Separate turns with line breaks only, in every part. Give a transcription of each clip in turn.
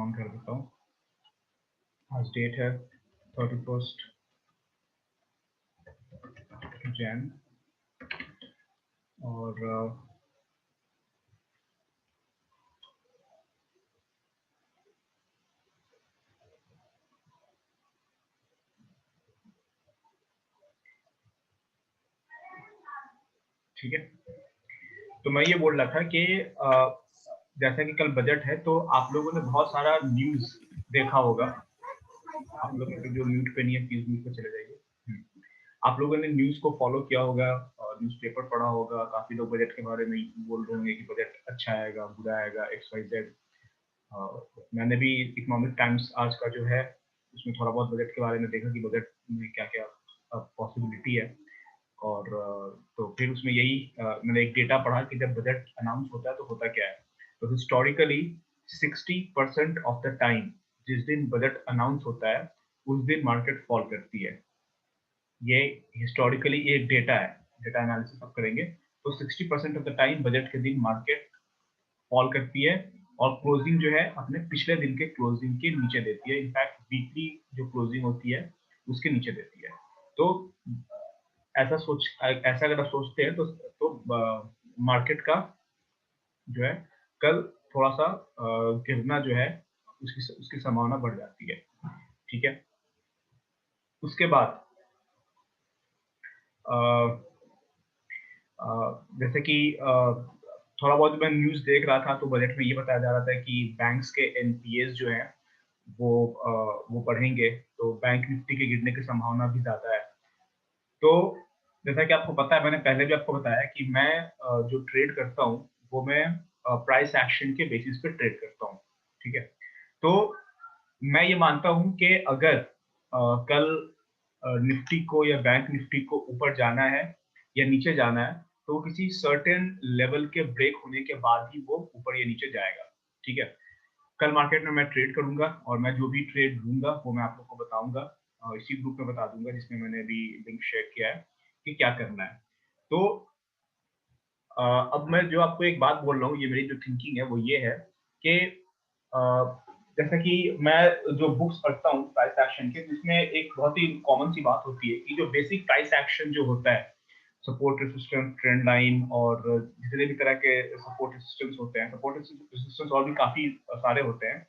On कर देता हूँ। आज डेट है 31 जैन और ठीक है। तो मैं ये बोल रहा था कि जैसा कि कल बजट है तो आप लोगों ने बहुत सारा न्यूज़ देखा होगा। आप लोगों ने जो म्यूट पे नहीं है प्लीज म्यूट पे चले जाइए। आप लोगों ने न्यूज़ को फॉलो किया होगा, न्यूज़पेपर पढ़ा होगा, काफी लोग बजट के बारे में बोल रहे होंगे कि बजट अच्छा आएगा, बुरा आएगा, XYZ। मैंने भी इकोनॉमिक टाइम्स आज का जो है उसमें थोड़ा बहुत बजट के बारे में देखा कि बजट में क्या क्या पॉसिबिलिटी है। और तो फिर उसमें यही मैंने एक डेटा पढ़ा कि जब बजट अनाउंस होता है तो होता क्या है। तो हिस्टोरिकली 60% ऑफ द टाइम जिस दिन बजट अनाउंस होता है उस दिन मार्केट फॉल करती है। ये हिस्टोरिकली एक डेटा है, डेटा एनालिसिस आप करेंगे तो 60% ऑफ द टाइम बजट के दिन मार्केट फॉल करती है और क्लोजिंग जो है अपने पिछले दिन के क्लोजिंग के नीचे देती है। इनफैक्ट वीकली जो क्लोजिंग होती है उसके नीचे देती है। तो ऐसा अगर आप सोचते हैं तो मार्केट का जो है कल थोड़ा सा गिरना जो है उसकी संभावना बढ़ जाती है। ठीक है। उसके बाद जैसे कि थोड़ा बहुत मैं न्यूज़ देख रहा था तो बजट में ये बताया जा रहा था कि बैंक्स के NPAs जो है वो बढ़ेंगे, तो बैंक निफ्टी के गिरने की संभावना भी ज्यादा है। तो जैसा कि आपको पता है, मैंने पहले भी आपको बताया कि मैं जो ट्रेड करता हूँ वो मैं प्राइस एक्शन के बेसिस पे ट्रेड करता हूँ। ठीक है। तो मैं ये मानता हूँ कि अगर कल निफ्टी को या बैंक निफ्टी को ऊपर जाना है या नीचे जाना है तो वो किसी सर्टेन लेवल के ब्रेक होने के बाद ही वो ऊपर या नीचे जाएगा। ठीक है। कल मार्केट में मैं ट्रेड करूंगा और मैं जो भी ट्रेड लूंगा वो मैं आप लोग को बताऊंगा, इसी ग्रुप में बता दूंगा जिसमें मैंने अभी लिंक शेयर किया है कि क्या करना है। तो अब मैं जो आपको एक बात बोल रहा हूँ, ये मेरी जो थिंकिंग है वो ये है कि जैसा कि मैं जो बुक्स पढ़ता हूँ प्राइस एक्शन के, जिसमें एक बहुत ही कॉमन सी बात होती है कि जो बेसिक प्राइस एक्शन जो होता है, सपोर्ट रेजिस्टेंस ट्रेंड लाइन और जितने भी तरह के सपोर्ट रेजिस्टेंस होते हैं, सपोर्ट रेजिस्टेंस और भी काफी सारे होते हैं।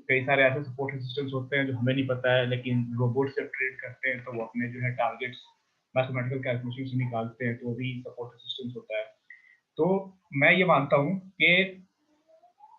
कई सारे ऐसे सपोर्ट रेजिस्टेंस होते हैं जो हमें नहीं पता है, लेकिन रोबोट से ट्रेड करते हैं तो वो अपने जो है टारगेट्स मैथमेटिकल कैलकुलेशन से निकालते हैं, तो वो भी सपोर्ट रेजिस्टेंस होता है। तो मैं ये मानता हूँ कि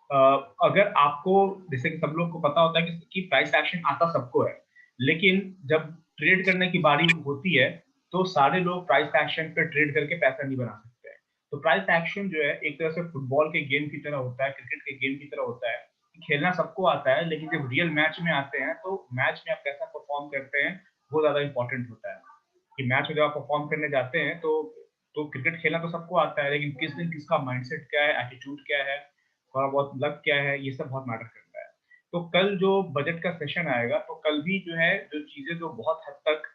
अगर आपको, जैसे कि सब लोग को पता होता है कि प्राइस एक्शन आता सबको है, लेकिन जब ट्रेड करने की बारी होती है तो सारे लोग प्राइस एक्शन पे ट्रेड करके पैसा नहीं बना सकते हैं। तो प्राइस एक्शन जो है एक तरह से फुटबॉल के गेम की तरह होता है, क्रिकेट के गेम की तरह होता है। खेलना सबको आता है, लेकिन जब रियल मैच में आते हैं तो मैच में आप कैसा परफॉर्म करते हैं वो ज्यादा इंपॉर्टेंट होता है। कि मैच में जब आप परफॉर्म करने जाते हैं तो क्रिकेट खेलना तो सबको आता है, लेकिन किस दिन किसका माइंडसेट क्या है, एटीट्यूड क्या है, थोड़ा बहुत लक क्या है, ये सब बहुत मैटर करता है। तो कल जो बजट का सेशन आएगा तो कल भी जो है जो चीजें जो बहुत हद तक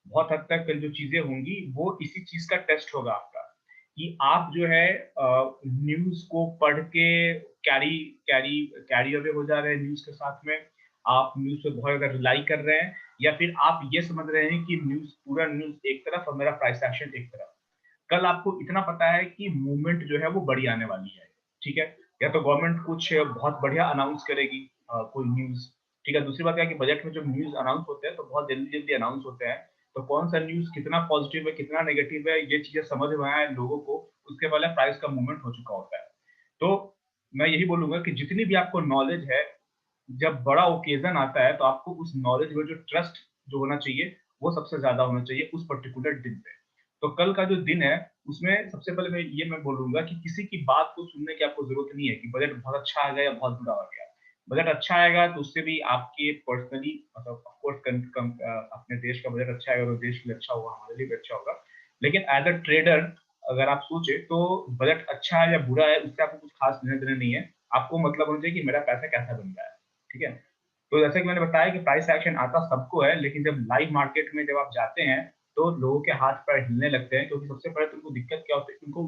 कल जो चीजें होंगी वो इसी चीज का टेस्ट होगा आपका, कि आप जो है न्यूज को पढ़ के कैरी कैरी कैरी अवे हो जा रहे हैं न्यूज के साथ में, आप न्यूज पे बहुत ज्यादा रिलाई कर रहे हैं, या फिर आप ये समझ रहे हैं कि न्यूज पूरा न्यूज एक तरफ और मेरा प्राइस एक्शन एक तरफ। कल आपको इतना पता है कि मूवमेंट जो है वो बड़ी आने वाली है। ठीक है। या तो गवर्नमेंट कुछ बहुत बढ़िया अनाउंस करेगी, कोई न्यूज। ठीक है। दूसरी बात है कि बजट में जब न्यूज अनाउंस होते हैं तो बहुत जल्दी जल्दी अनाउंस होते हैं, तो कौन सा न्यूज कितना पॉजिटिव है कितना नेगेटिव है ये चीजें समझ में आए लोगों को, उसके पहले प्राइस का मूवमेंट हो चुका होता है। तो मैं यही बोलूंगा कि जितनी भी आपको नॉलेज है, जब बड़ा ओकेजन आता है तो आपको उस नॉलेज में जो ट्रस्ट जो होना चाहिए वो सबसे ज्यादा होना चाहिए उस पर्टिकुलर दिन पे। तो कल का जो दिन है उसमें सबसे पहले मैं बोलूंगा कि किसी की बात को सुनने की आपको जरूरत नहीं है कि बजट बहुत अच्छा आ गया या बहुत बुरा आ गया। बजट अच्छा आएगा तो उससे भी आपके पर्सनली, मतलब ऑफकोर्स अपने देश का बजट अच्छा आएगा तो देश के लिए अच्छा होगा, हमारे लिए भी अच्छा होगा। लेकिन एज अ ट्रेडर अगर आप सोचे तो बजट अच्छा है या बुरा है उससे आपको कुछ खास लेने देने नहीं है। आपको मतलब होना चाहिए कि मेरा पैसा कैसा बन रहा है। ठीक है। तो जैसे कि मैंने बताया कि प्राइस एक्शन आता सबको है, लेकिन जब लाइव मार्केट में जब आप जाते हैं तो लोगों के हाथ पैर हिलने लगते हैं, क्योंकि सबसे पहले तो उनको दिक्कत क्या होती है, उनको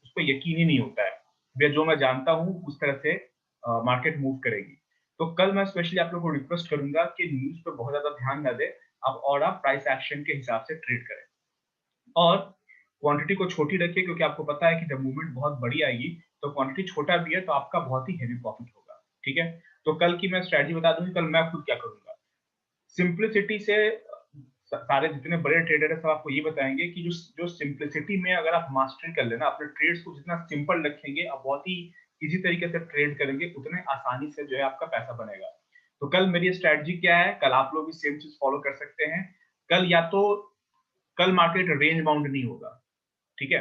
उस पर यकीन ही नहीं होता है। वे जो मैं जानता हूँ उस तरह से मार्केट मूव करेगी। तो कल मैं स्पेशली आप लोगों को रिक्वेस्ट करूंगा कि न्यूज पे बहुत ज्यादा ध्यान ना दें, आप प्राइस एक्शन के हिसाब से ट्रेड करें और क्वांटिटी को छोटी रखिए, क्योंकि आपको पता है कि जब मूवमेंट बहुत बड़ी आएगी तो क्वांटिटी छोटा भी है तो आपका बहुत ही हेवी प्रॉफिट होगा। ठीक है, तो कल की मैं स्ट्रेटजी बता दूंगी, कल मैं खुद क्या करूंगा। सिंप्लिसिटी से सारे जितने बड़े ट्रेडर है सब आपको ये बताएंगे कि जो जो सिंप्लिसिटी में अगर आप मास्टरी कर लेना, अपने ट्रेड्स को जितना सिंपल रखेंगे, आप बहुत ही इजी तरीके से ट्रेड करेंगे, उतने आसानी से जो है आपका पैसा बनेगा। तो कल मेरी स्ट्रेटजी क्या है, कल आप लोग भी सेम चीज फॉलो कर सकते हैं। कल या तो कल मार्केट रेंज बाउंड नहीं होगा। ठीक है,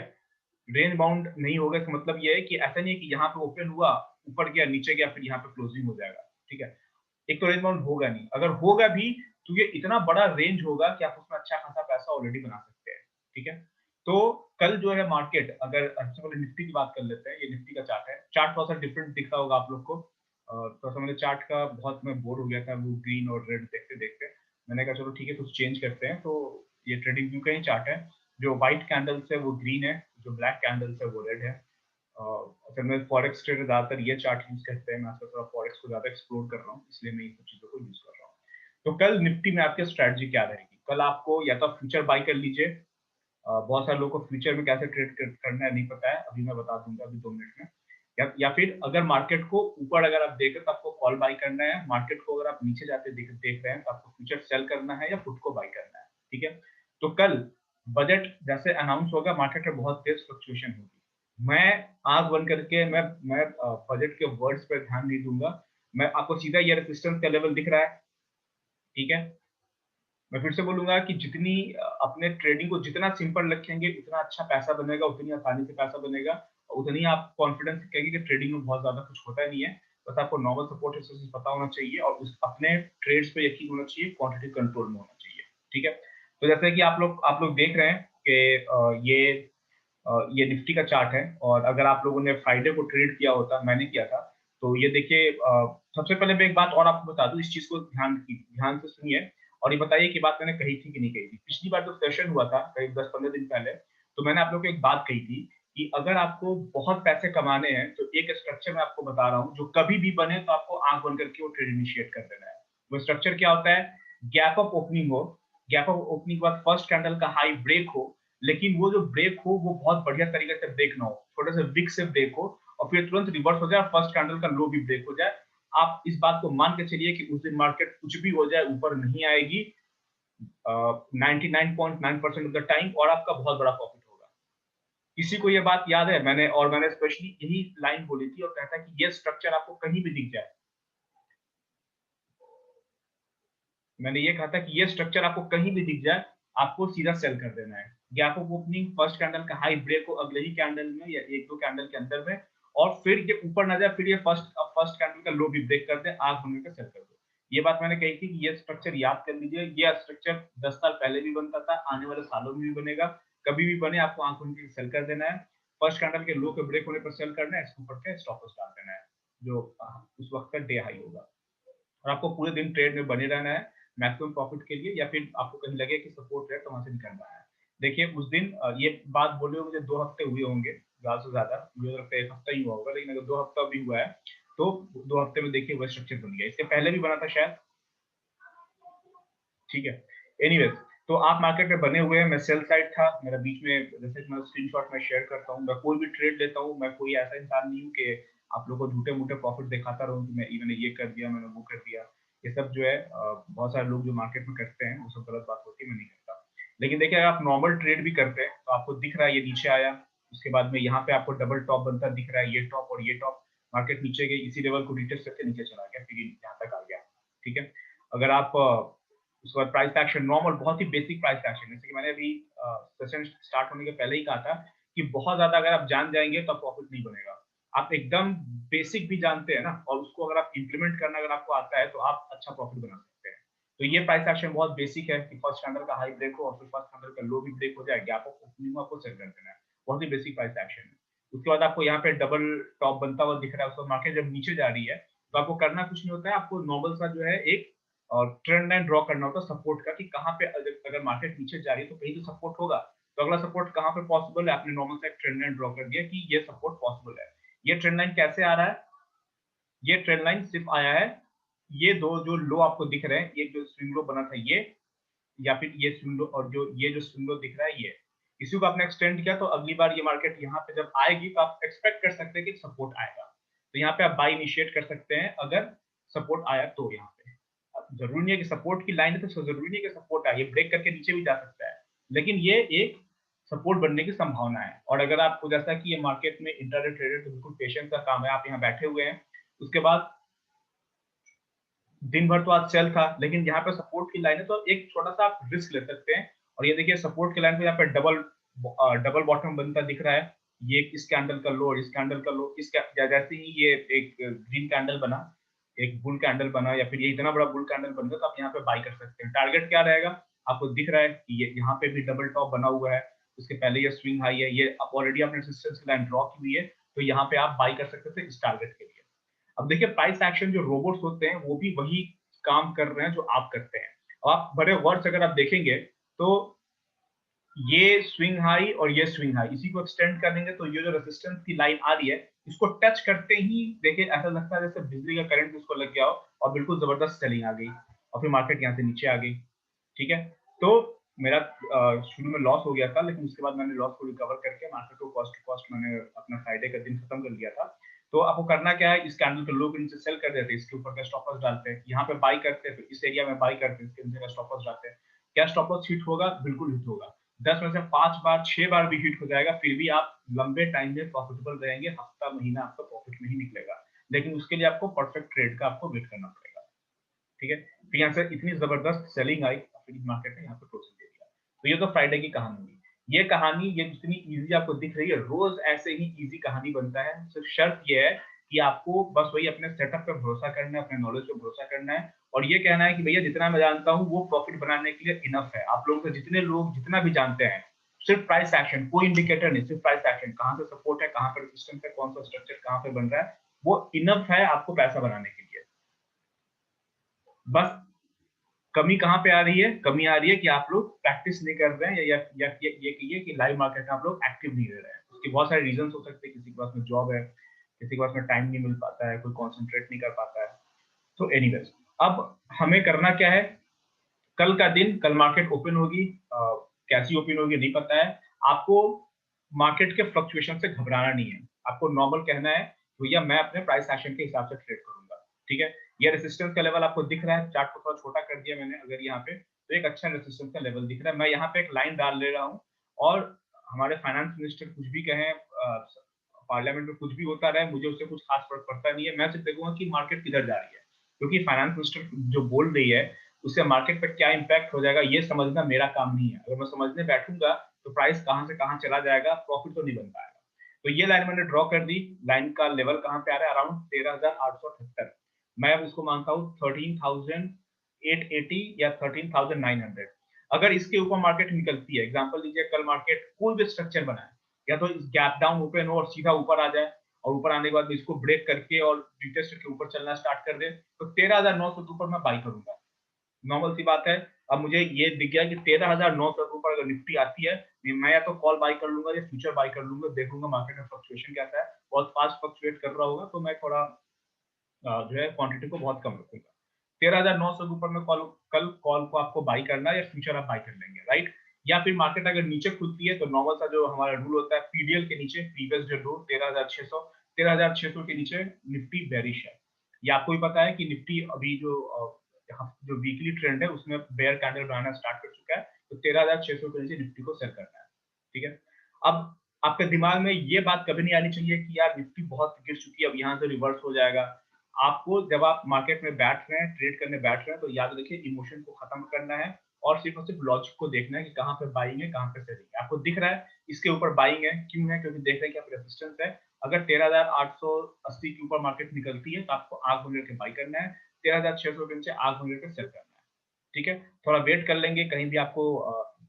रेंज बाउंड नहीं होगा, इसका मतलब ये है कि ऐसा नहीं है कि यहाँ पे ओपन हुआ, ऊपर गया, नीचे गया, फिर यहाँ पे क्लोजिंग हो जाएगा। ठीक है, एक तो रेंज बाउंड होगा नहीं, अगर होगा भी तो ये इतना बड़ा रेंज होगा कि आप उसमें अच्छा खासा पैसा ऑलरेडी बना सकते हैं। ठीक है, तो कल जो है मार्केट, अगर सबसे पहले निफ्टी की बात कर लेते हैं, ये निफ्टी का चार्ट है। चार्ट थोड़ा सा डिफरेंट दिखता होगा आप लोग को, थोड़ा सा मैंने चार्ट का बहुत मैं बोर हो गया था वो ग्रीन और रेड देखते देखते, मैंने कहा चलो ठीक है कुछ चेंज करते हैं। तो ये ट्रेडिंग व्यू का ही चार्ट है, जो व्हाइट कैंडल्स है वो ग्रीन है, जो ब्लैक कैंडल्स है वो रेड है। असल में फॉरेक्स ट्रेडर ज्यादातर ये चार्ट यूज करते हैं, मैं आजकल थोड़ा फॉरेक्स को ज्यादा एक्सप्लोर कर रहा हूँ, इसलिए मैं इन सब चीजों को यूज कर रहा हूँ। तो कल निफ्टी में आपकी स्ट्रेटजी क्या रहेगी, कल आपको या तो फ्यूचर बाय कर लीजिए। बहुत सारे लोगों को फ्यूचर में कैसे ट्रेड करना है नहीं पता है, अभी मैं बता दूंगा अभी 2 मिनट में। या फिर अगर मार्केट को ऊपर अगर आप देख रहे तो आपको कॉल बाय करना है, मार्केट को अगर आप नीचे जाते देख रहे हैं तो आपको फ्यूचर सेल करना है या पुट को बाय करना है। ठीक है, तो कल बजट जैसे अनाउंस होगा, मार्केट में बहुत तेज फ्लक्चुएशन होगी। मैं आंख बंद करके मैं बजट के वर्ड्स पर ध्यान नहीं दूंगा, मैं आपको सीधा ये रेजिस्टेंस का लेवल दिख रहा है। ठीक है, मैं फिर से बोलूंगा कि जितनी अपने ट्रेडिंग को जितना सिंपल रखेंगे उतना अच्छा पैसा बनेगा, उतनी आसानी से पैसा बनेगा, और उतनी आप कॉन्फिडेंस कहेंगे कि ट्रेडिंग में बहुत ज्यादा कुछ होता नहीं है। बस आपको नॉर्मल सपोर्ट रेजिस्टेंस पता होना चाहिए और उस अपने ट्रेड्स पे यकीन होना चाहिए, क्वांटिटी कंट्रोल में होना चाहिए। ठीक है, तो जैसे कि आप लोग देख रहे हैं कि ये निफ्टी का चार्ट है, और अगर आप लोगों ने फ्राइडे को ट्रेड किया होता, मैंने किया था, तो ये देखिए सबसे पहले मैं एक बात और आपको बता दूं, इस चीज को ध्यान से सुनिए और ये बताइए कि बात मैंने कही थी कि नहीं कही थी। पिछली बार जो सेशन हुआ था करीब 10-15 दिन पहले, तो मैंने आप लोगों को एक बात कही थी कि अगर आपको बहुत पैसे कमाने हैं तो एक स्ट्रक्चर मैं आपको बता रहा हूँ, जो कभी भी बने तो आपको आंख बंद करके वो ट्रेड इनिशिएट कर देना है। वो स्ट्रक्चर क्या होता है, गैप अप ओपनिंग हो, गैप अप ओपनिंग के बाद फर्स्ट कैंडल का हाई ब्रेक हो, लेकिन वो जो ब्रेक हो वो बहुत बढ़िया तरीके से ब्रेक ना हो, छोटे से विक से ब्रेक हो और फिर तुरंत रिवर्स हो जाए, फर्स्ट कैंडल का लो भी ब्रेक हो जाए। आप इस बात को मान के चलिए कि उस दिन मार्केट कुछ भी हो जाए ऊपर नहीं आएगी 99.9% ऑफ द टाइम, और आपका बहुत बड़ा प्रॉफिट होगा। किसी को ये बात याद है, मैंने स्पेशली यही लाइन बोली थी और कहता कि ये स्ट्रक्चर आपको कहीं भी दिख जाए, मैंने ये कहा था कि ये स्ट्रक्चर आपको कहीं भी दिख जाए, आपको सीधा सेल कर देना है। Gap of opening, first candle का हाई ब्रेक हो अगले ही कैंडल में या एक दो कैंडल के अंदर में, और फिर ये ऊपर ना जाए, फिर ये फर्स्ट कैंडल का लो भी ब्रेक कर दे, आग होने का सेल कर दो। ये बात मैंने कही थी कि ये स्ट्रक्चर याद कर लीजिए, ये स्ट्रक्चर 10 साल पहले भी बनता था, आने वाले सालों में भी बनेगा, कभी भी बने आपको आंख होने के सेल कर देना है। फर्स्ट कैंडल के लो के ब्रेक होने पर सेल करना है, इसके ऊपर के स्टॉप लॉस डाल देना है, जो उस वक्त का डे हाई होगा, और आपको पूरे दिन ट्रेड में बने रहना है मैक्सिमम प्रॉफिट के लिए, या फिर आपको कहीं लगे कि सपोर्ट है तो वहां से निकलना है। देखिए उस दिन ये बात बोले मुझे 2 हफ्ते हुए होंगे, ज्यादा से ज्यादा मुझे लगता है 1 हफ्ता ही हुआ होगा, लेकिन अगर 2 हफ्ता भी हुआ है तो 2 हफ्ते में देखिए वह स्ट्रक्चर बन गया, इससे पहले भी बना था शायद। ठीक है, एनीवेज, तो आप मार्केट में बने हुए हैं, मैं सेल साइड था, मेरा बीच में जैसे कि मैं स्क्रीनशॉट में शेयर करता हूँ, मैं कोई भी ट्रेड लेता हूँ, मैं कोई ऐसा इंसान नहीं हूँ कि आप लोगों को झूठे मूठे प्रॉफिट दिखाता रहूँ कि मैंने ये कर दिया, मैंने वो कर दिया। ये सब जो है बहुत सारे लोग जो मार्केट में करते हैं वो सब गलत बात होती है, मैं नहीं करता। लेकिन देखिए अगर आप नॉर्मल ट्रेड भी करते हैं तो आपको दिख रहा है ये नीचे आया, उसके बाद में यहाँ पे आपको डबल टॉप बनता दिख रहा है, ये टॉप और ये टॉप, मार्केट नीचे गई, इसी लेवल को रिटेस्ट करके नीचे चला गया, फिर यहाँ तक आ गया। ठीक है, अगर आप उसके बाद प्राइस एक्शन नॉर्मल बहुत ही बेसिक प्राइस एक्शन, जैसे कि मैंने अभी सेशन स्टार्ट होने के पहले ही कहा था कि बहुत ज्यादा अगर आप जान जाएंगे तो प्रॉफिट नहीं बनेगा। आप एकदम बेसिक भी जानते हैं ना, और उसको अगर आप इंप्लीमेंट करना अगर आपको आता है तो आप अच्छा प्रॉफिट बना सकते हैं। तो ये प्राइस एक्शन बहुत बेसिक है कि फर्स्ट कैंडल का हाई ब्रेक हो और फिर फर्स्ट कैंडल का लो भी ब्रेक हो जाए, गैप ऑफ ओपनिंग आपको सेल कर देना है, बहुत ही बेसिक प्राइस एक्शन है। उसके बाद आपको यहाँ पे डबल टॉप बनता हुआ दिख रहा है, उसको मार्केट जब नीचे जा रही है तो आपको करना कुछ नहीं होता है, आपको नॉर्मल सा जो है एक और ट्रेंड लाइन ड्रॉ करना होता है सपोर्ट का, कि कहाँ पे अगर मार्केट नीचे जा रही है तो कहीं तो सपोर्ट होगा, तो अगला सपोर्ट कहाँ पे पॉसिबल है, आपने नॉर्मल सा एक ट्रेंड लाइन ड्रॉ कर दिया कि ये सपोर्ट पॉसिबल है। ये ट्रेंड लाइन कैसे आ रहा है, ये ट्रेंड लाइन सिर्फ आया है, ये दो जो लो आपको दिख रहे हैं, एक जो स्विंग लो बना था ये, या फिर ये स्विंग लो, और जो ये जो स्विंग लो दिख रहा है ये, इसी को आपने एक्सटेंड किया तो अगली बार ये मार्केट यहाँ पे जब आएगी तो आप एक्सपेक्ट कर सकते हैं कि सपोर्ट आएगा, तो यहाँ पे आप बाय इनिशिएट कर सकते हैं अगर सपोर्ट आया तो। यहाँ पे अब जरूरी नहीं है कि सपोर्ट की लाइन है तो जरूरी नहीं है कि सपोर्ट आए, ये ब्रेक करके नीचे भी जा सकता है, लेकिन ये एक सपोर्ट बनने की संभावना है। और अगर आपको जैसा कि ये मार्केट में इंट्राडे ट्रेडर तो बिल्कुल पेशेंस का काम है, आप यहाँ बैठे हुए हैं, उसके बाद दिन भर तो आज सेल था, लेकिन यहाँ पे सपोर्ट की लाइन है तो एक छोटा सा आप रिस्क ले सकते हैं। और ये देखिए सपोर्ट की लाइन पे यहाँ पे डबल बॉटम बनता दिख रहा है, ये इस कैंडल का लो और इस कैंडल का लो, जैसे ही ये एक ग्रीन कैंडल बना, एक बुल कैंडल बना, या फिर ये इतना बड़ा बुल कैंडल बन गया तो आप यहाँ पे बाई कर सकते हैं। टारगेट क्या रहेगा, आपको दिख रहा है कि ये यहाँ पे भी डबल टॉप बना हुआ है, उसके पहले ये स्विंग हाई है, ये आप ऑलरेडी आपने रेजिस्टेंस की लाइन ड्रॉ की हुई है, तो यहाँ पे आप बाई कर सकते थे इस टारगेट के लिए। अब देखिए प्राइस एक्शन जो रोबोट्स होते हैं वो भी वही काम कर रहे हैं जो आप करते हैं। अब आप बड़े वर्ड्स अगर आप देखेंगे तो ये स्विंग हाई और ये स्विंग हाई, इसी को एक्सटेंड कर देंगे तो ये जो रेजिस्टेंस की लाइन आ रही है, इसको टच करते ही देखिए ऐसा लगता है जैसे बिजली का करंट उसको लग गया हो और बिल्कुल जबरदस्त सेलिंग आ गई और फिर मार्केट यहाँ से नीचे आ गई। ठीक है, तो मेरा शुरू में लॉस हो गया था, लेकिन उसके बाद मैंने लॉस को रिकवर करके मार्केट को कॉस्ट टू कॉस्ट मैंने अपना फ्राइडे का दिन खत्म कर लिया था। तो आपको करना क्या है, इस कैंडल के लो के नीचे सेल कर देते हैं, इसके ऊपर का स्टॉप लॉस डालते हैं, यहाँ पे बाई करते हैं, इस एरिया में बाई करते हैं, इसके नीचे का स्टॉप लॉस डालते हैं। क्या स्टॉप लॉस हिट होगा? बिल्कुल हिट होगा, 10 में से 5 बार 6 बार भी हिट हो जाएगा, फिर भी आप लंबे टाइम में प्रॉफिटेबल रहेंगे, हफ्ता महीना आपका प्रॉफिट नहीं निकलेगा, लेकिन उसके लिए आपको परफेक्ट ट्रेड का आपको वेट करना पड़ेगा। ठीक है, फिर यहाँ से इतनी जबरदस्त सेलिंग आई, फिर मार्केट ने यहाँ पे क्लोजिंग दे दिया। तो ये तो फ्राइडे की कहानी हुई। ये कहानी ये जितनी इजी आपको दिख रही है, रोज ऐसे ही इजी कहानी बनता है, सिर्फ शर्त ये है कि आपको बस वही अपने सेटअप पे भरोसा करना है, अपने नॉलेज पे भरोसा करना है, और ये कहना है कि भैया जितना मैं जानता हूँ वो प्रॉफिट बनाने के लिए इनफ है। आप लोगों को जितने लोग जितना भी जानते हैं, सिर्फ प्राइस एक्शन, कोई इंडिकेटर नहीं, सिर्फ प्राइस एक्शन, कहाँ पे सपोर्ट है, कहाँ पे रेजिस्टेंस है, कौन सा स्ट्रक्चर कहाँ पे बन रहा है, वो इनफ है आपको पैसा बनाने के लिए। बस कमी कहाँ पे आ रही है? कमी आ रही है कि आप लोग प्रैक्टिस नहीं कर रहे हैं, या ये कहिए कि लाइव मार्केट में आप लोग एक्टिव नहीं रह रहे हैं। उसके बहुत सारे रीजंस हो सकते हैं, किसी के पास में जॉब है, किसी के पास में टाइम नहीं मिल पाता है, कोई कॉन्सेंट्रेट नहीं कर पाता है। तो एनीवेज, अब हमें करना क्या है, कल का दिन, कल मार्केट ओपन होगी, कैसी ओपन होगी नहीं पता है आपको, मार्केट के फ्लक्चुएशन से घबराना नहीं है, आपको नॉर्मल कहना है भैया मैं अपने प्राइस एक्शन के हिसाब से ट्रेड करूंगा। ठीक है, ये रेजिस्टेंस का लेवल आपको दिख रहा है, चार्ट को थोड़ा छोटा कर दिया मैंने अगर यहाँ पे, तो एक अच्छा रेजिस्टेंस का लेवल दिख रहा है, मैं यहाँ पे एक लाइन डाल ले रहा हूँ। और हमारे फाइनेंस मिनिस्टर कुछ भी कहें, पार्लियामेंट में कुछ भी होता रहे, मुझे उससे कुछ खास फर्क पड़ता नहीं है, मैं सिर्फ देखूंगा कि मार्केट किधर जा रही है, क्योंकि फाइनेंस मिनिस्टर जो बोल रही है उससे मार्केट पर क्या इंपैक्ट हो जाएगा ये समझना मेरा काम नहीं है। अगर मैं समझने बैठूंगा तो प्राइस कहां से कहां चला जाएगा, प्रॉफिट तो नहीं बन पाएगा। तो ये लाइन मैंने ड्रॉ कर दी, लाइन का लेवल कहां पे आ रहा है, अराउंड 13,878। मैं अब इसको मानता हूँ 13,880 या 13,900। अगर इसके ऊपर मार्केट निकलती है, एग्जांपल लीजिए कल मार्केट कोई भी स्ट्रक्चर बनाए, या तो गैप डाउन ओपन हो और सीधा ऊपर आ जाए, और ऊपर आने के बाद इसको ब्रेक करके और रिटेस्ट के ऊपर चलना स्टार्ट कर दे, तो 13,900 के ऊपर मैं बाई करूंगा। नॉर्मल सी बात है। अब मुझे ये दिख गया कि 13,900 के ऊपर अगर निफ्टी आती है, मैं या तो कॉल बाई कर लूंगा या फ्यूचर बाई कर लूंगा, देखूंगा मार्केट में फ्लक्चुएशन कैसा है, बहुत फास्ट फ्लक्चुएट कर रहा होगा तो मैं थोड़ा जो है क्वांटिटी को बहुत कम रखूंगा। 13,900 के ऊपर में कल कॉल को आपको बाई करना है या फ्यूचर आप बाई कर लेंगे, राइट? या फिर मार्केट अगर नीचे खुलती है तो नॉर्मल सा जो हमारा रूल होता है पीडीएल के नीचे, प्रीवियस जो रूल 13,600 के नीचे निफ्टी बेरिश है। ये आपको भी पता है कि निफ्टी अभी जो वीकली ट्रेंड है उसमें बेयर कैंडल बनाना स्टार्ट कर चुका है, तो 13,600 के नीचे निफ्टी को सेल करना है। ठीक है, अब आपके दिमाग में ये बात कभी नहीं आनी चाहिए कि यार निफ्टी बहुत गिर चुकी है अब यहाँ से रिवर्स हो जाएगा। आपको जब आप मार्केट में बैठ रहे हैं, ट्रेड करने बैठ रहे हैं, तो याद रखिए इमोशन को खत्म करना है और सिर्फ लॉजिक को देखना है कि कहाँ पे बाइंग है, कहाँ पे सेलिंग है। आपको दिख रहा है इसके ऊपर बाइंग है, क्यों है? क्योंकि देख रहे हैं कि आप रेजिस्टेंस है। अगर 13,880 के ऊपर मार्केट निकलती है तो आपको आग बंद करके बाई करना है, 13,600 के नीचे आग बंद करके सेल करना है। ठीक है, थोड़ा वेट कर लेंगे, कहीं भी आपको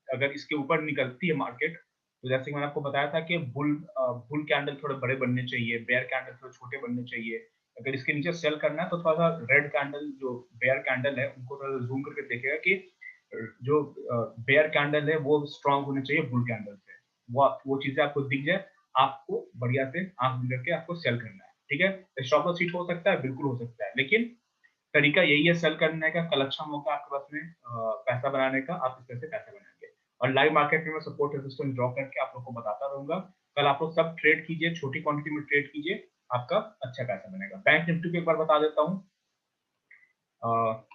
अगर इसके ऊपर निकलती है मार्केट, तो जैसे कि मैंने आपको बताया था कि बुल कैंडल थोड़े बड़े बनने चाहिए, बेयर कैंडल थोड़े छोटे बनने चाहिए। अगर इसके नीचे सेल करना है तो थोड़ा सा रेड कैंडल जो बेयर कैंडल है उनको थोड़ा जूम करके देखेगा कि जो बेयर कैंडल है वो स्ट्रांग होने चाहिए बुल कैंडल से, वो चीजें आपको दिख जाए, आपको बढ़िया से आंख बंद करके आपको सेल करना है। ठीक है, स्टॉप लॉस हिट हो सकता है, बिल्कुल हो सकता है, लेकिन तरीका यही है सेल करने का। कल अच्छा मौका आपके पास में पैसा बनाने का, आप इस तरह से पैसा बनाएंगे। और लाइव मार्केट में मैं सपोर्ट रेजिस्टेंस ड्रॉ करके आप लोग को बताता रहूंगा। कल आप लोग सब ट्रेड कीजिए, छोटी क्वांटिटी में ट्रेड कीजिए, आपका अच्छा पैसा बनेगा। बैंक निफ्टी को एक बार बता देता हूँ,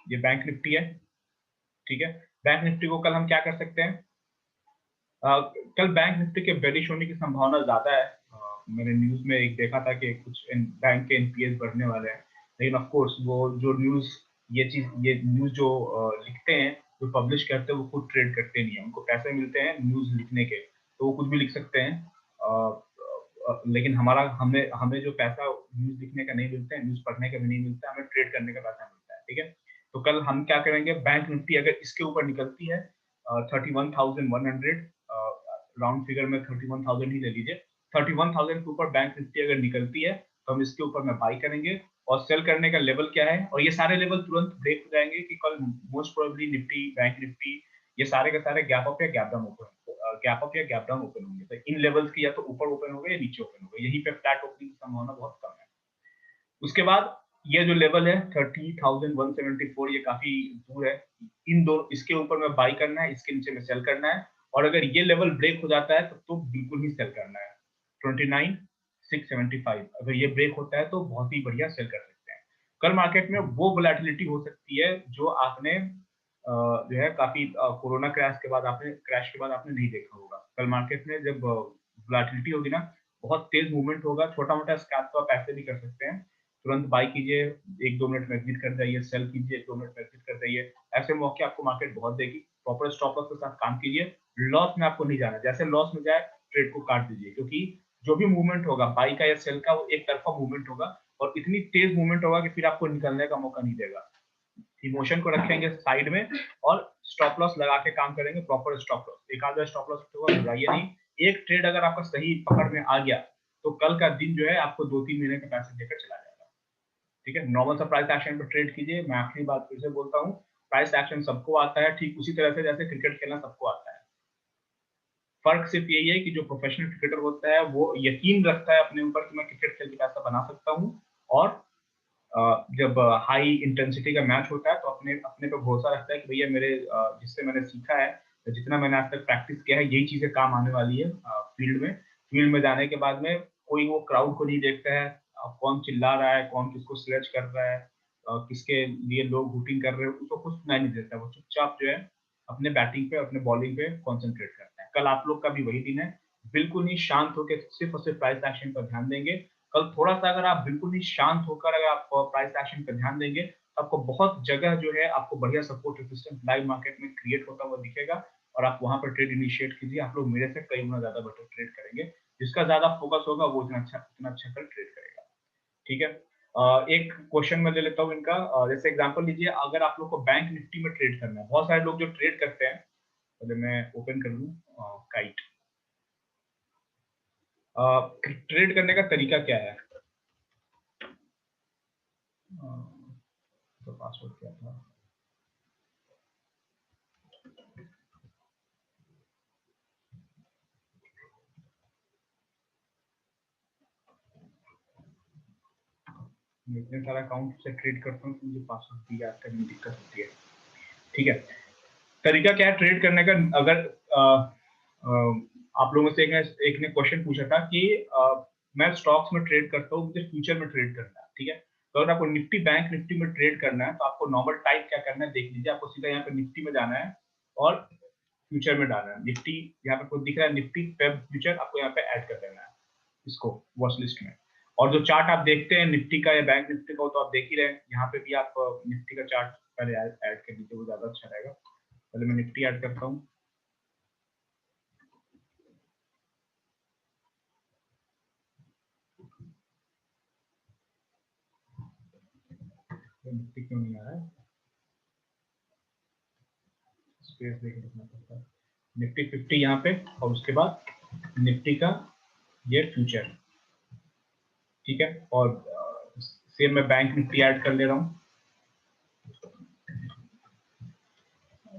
ये बैंक निफ्टी है, ठीक है। बैंक निफ्टी को कल हम क्या कर सकते हैं, कल बैंक निफ्टी के बेरिश होने की संभावना ज्यादा है। मैंने न्यूज में एक देखा था कि कुछ बैंक के एनपीएस बढ़ने वाले हैं, लेकिन ऑफ कोर्स वो जो न्यूज, ये न्यूज जो लिखते हैं, जो पब्लिश करते हैं, वो खुद ट्रेड करते नहीं है, उनको पैसे मिलते हैं न्यूज लिखने के, तो वो कुछ भी लिख सकते हैं। लेकिन हमारा हमें हमें जो पैसा न्यूज लिखने का नहीं मिलता है, न्यूज पढ़ने का भी नहीं मिलता है, हमें ट्रेड करने का पैसा मिलता है, ठीक है। तो कल हम क्या करेंगे, बैंक निफ्टी अगर इसके ऊपर निकलती है 31,100, राउंड फिगर में 31,000 ही ले लीजिए, 31,000 के ऊपर बैंक निफ्टी अगर निकलती है तो हम इसके ऊपर में बाई करेंगे। और सेल करने का लेवल क्या है, और ये सारे लेवल तुरंत ब्रेक हो जाएंगे कि कल most probably Nifty, bank Nifty, ये सारे के सारे गैप अप या gap down open, gap up या गैप डाउन ओपन होंगे। तो इन लेवल्स की या तो ऊपर ओपन होगा या नीचे ओपन होगा, यहीं पे फ्लैट ओपनिंग की संभावना बहुत कम है। उसके बाद ये जो लेवल है 30,174, ये काफी दूर है, इन दो, इसके ऊपर में बाई करना है, इसके नीचे में सेल करना है। और अगर ये लेवल ब्रेक हो जाता है तो बिल्कुल ही सेल करना है। 29,675 अगर ये ब्रेक होता है तो बहुत ही बढ़िया सेल कर सकते हैं। कल मार्केट में वो वोलेटिलिटी हो सकती है जो आपने जो है काफी कोरोना क्रैश के बाद आपने नहीं देखा होगा। कल मार्केट में जब वोलेटिलिटी होगी ना, बहुत तेज मूवमेंट होगा, छोटा मोटा स्कैल्प तो आप ऐसे भी कर सकते हैं, तुरंत बाई कीजिए, 1-2 मिनट में एग्जिट कर जाइए, सेल कीजिए, 1-2 मिनट में एग्जिट कर जाइए। ऐसे मौके आपको मार्केट बहुत देगी। प्रॉपर स्टॉप लॉस के साथ काम कीजिए, लॉस में आपको नहीं जाना, जैसे लॉस में जाए ट्रेड को काट दीजिए, क्योंकि जो भी मूवमेंट होगा बाई का या सेल का, वो एक तरफा मूवमेंट होगा, और इतनी तेज मूवमेंट होगा कि फिर आपको निकलने का मौका नहीं देगा। इमोशन को रखेंगे साइड में और स्टॉप लॉस लगा के काम करेंगे, प्रॉपर स्टॉप लॉस, एक आधा स्टॉप लॉस होगा, घबराइए नहीं। एक ट्रेड अगर आपका सही पकड़ में आ गया तो कल का दिन जो है आपको 2-3 महीने का पैसे देकर चला जाएगा, ठीक है। नॉर्मल सा प्राइस एक्शन पर ट्रेड कीजिए। मैं आखिरी बात फिर से बोलता हूँ, प्राइस एक्शन सबको आता है, ठीक उसी तरह से जैसे क्रिकेट खेलना सबको आता है। फर्क सिर्फ यही है कि जो प्रोफेशनल क्रिकेटर होता है वो यकीन रखता है अपने ऊपर कि मैं क्रिकेट खेल के पैसा बना सकता हूँ, और जब हाई इंटेंसिटी का मैच होता है तो अपने अपने पे भरोसा रखता है कि भैया मेरे जिससे मैंने सीखा है, जितना मैंने आज तक प्रैक्टिस किया है, यही चीजें काम आने वाली है फील्ड में जाने के बाद में। कोई वो क्राउड को नहीं देखता है, कौन चिल्ला रहा है, कौन किसको स्लेज कर रहा है, किसके लिए लोग हुटिंग कर रहे हैं, उसको कुछ सुनाई नहीं देता। वो चुपचाप जो है अपने बैटिंग पे, अपने बॉलिंग पे कॉन्सेंट्रेट करता है। कल आप लोग का भी वही दिन है, बिल्कुल ही शांत होकर सिर्फ और सिर्फ प्राइस एक्शन पर ध्यान देंगे। कल थोड़ा सा अगर आप बिल्कुल ही शांत होकर अगर आप प्राइस एक्शन पर ध्यान देंगे, तो आपको बहुत जगह जो है आपको बढ़िया सपोर्ट रेजिस्टेंस लाइव मार्केट में क्रिएट होता हुआ दिखेगा, और आप वहां पर ट्रेड इनिशिएट कीजिए। आप लोग मेरे से कई गुना ज्यादा बेटर ट्रेड करेंगे, जिसका ज्यादा फोकस होगा वो उतना अच्छा कर ट्रेड करेगा, ठीक है। एक क्वेश्चन मैं ले लेता हूँ इनका, जैसे एग्जांपल लीजिए, अगर आप लोग को बैंक निफ्टी में ट्रेड करना है, बहुत सारे लोग जो ट्रेड करते हैं, पहले मैं ओपन कर लूँ काइट। ट्रेड करने का तरीका क्या है, तो पासवर्ड क्या था, मैं इतने सारा अकाउंट से ट्रेड करता हूँ कि मुझे पासवर्ड भी याद करने में दिक्कत होती है, ठीक है। तरीका क्या है ट्रेड करने का, अगर आप लोगों से एक ने क्वेश्चन पूछा था कि मैं स्टॉक्स में ट्रेड करता हूँ, मुझे फ्यूचर में ट्रेड करना है, ठीक है। तो अगर आपको निफ्टी बैंक निफ्टी में ट्रेड करना है तो आपको नॉर्मल टाइप क्या करना है देख लीजिए, आपको सीधा यहाँ पे निफ्टी में जाना है और फ्यूचर में डालना है। निफ्टी यहाँ पे दिख रहा है, निफ्टी फेब फ्यूचर, आपको यहाँ पे ऐड कर देना है इसको वॉच लिस्ट में। और जो चार्ट आप देखते हैं निफ्टी का या बैंक निफ्टी का, तो आप देख ही रहे हैं, यहाँ पे भी आप निफ्टी का चार्ट पहले ऐड कर लीजिए, वो ज्यादा अच्छा रहेगा। पहले मैं निफ्टी ऐड करता हूँ, तो निफ्टी क्यों नहीं आ रहा है, स्पेस देके रखना पड़ता है। निफ्टी 50 यहाँ पे, और उसके बाद निफ्टी का ये फ्यूचर, ठीक है। और सेम मैं बैंक निफ्टी ऐड कर ले रहा हूँ,